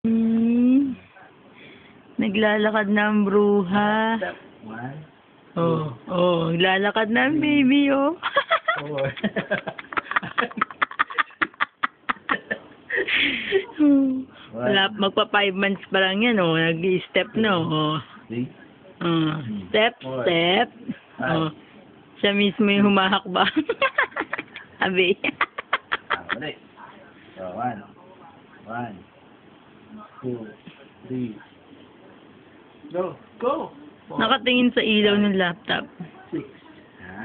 Hmm. Naglalakad na ang bruha. Step 1. Naglalakad na ang baby, oh. 4. Wala, magpa 5 months pa lang yan, oh. Nag-i-step na, oh. 3. Step. Oh. Siya mismo yung humahakbang. Abi. Ulit. So, 1. 2, 3. Go! Go! 4, Nakatingin sa ilaw ng laptop. 6.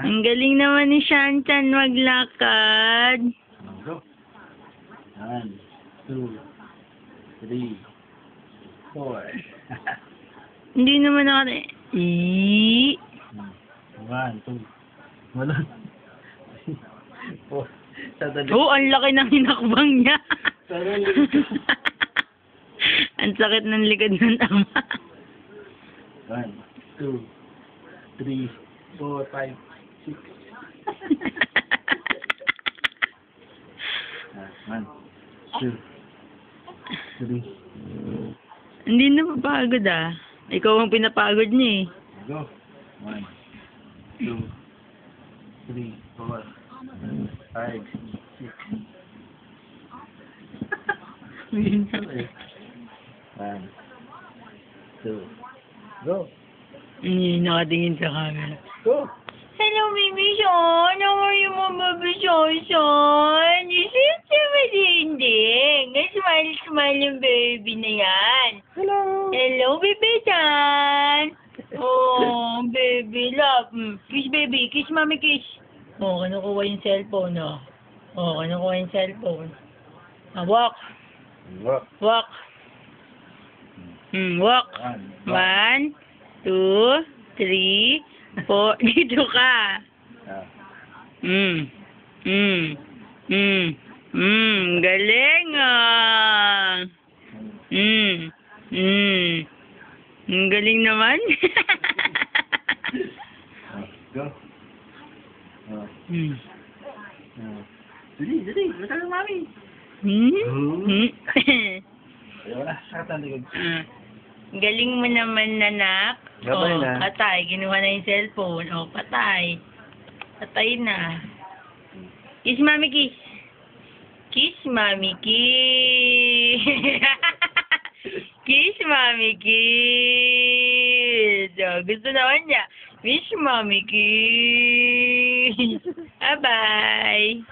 Ang galing naman ni Shanchan maglakad. Go! 1, 2, 3, 4. Hindi naman nakatingin. 1, 2. Wala. 4. Oh, ang laki ng hinakbang niya. Sarang Ang sakit ng likod ng ama. 1, 2, 3, 4, 5, 6. 1, 2, 3. Hindi na mapagod, ah. Ikaw ang pinapagod niya, eh. Go. 1, 2, 3, 4, 5, 6. Minsan eh. 1, 2, go. Hindi nakatingin sa camera. Go. Hello, baby Sean. How are you, baby Sean? This is Simadinding. Smile yung baby na yan. Hello. Hello, baby Sean. Oh, baby love. Kiss, baby. Kiss, mommy, kiss. Oh, kinukuha yung cellphone, oh. Oh, kinukuha yung cellphone. Walk. Walk. Walk. Walk. 1, 2, 3, 4. Dito ka. Galing, ah. Ang galing naman. Go. Dali. Basta lang, mami. Ayaw na. Sakatan likod. Galing mo naman, nanak. Gabay na. Patay. Kinuha na yung cellphone. Patay. Patay na. Kiss, mami, kiss. Kiss, mami, kiss. Kiss, mami, kiss. Gusto naman niya. Kiss, mami, kiss. Bye-bye.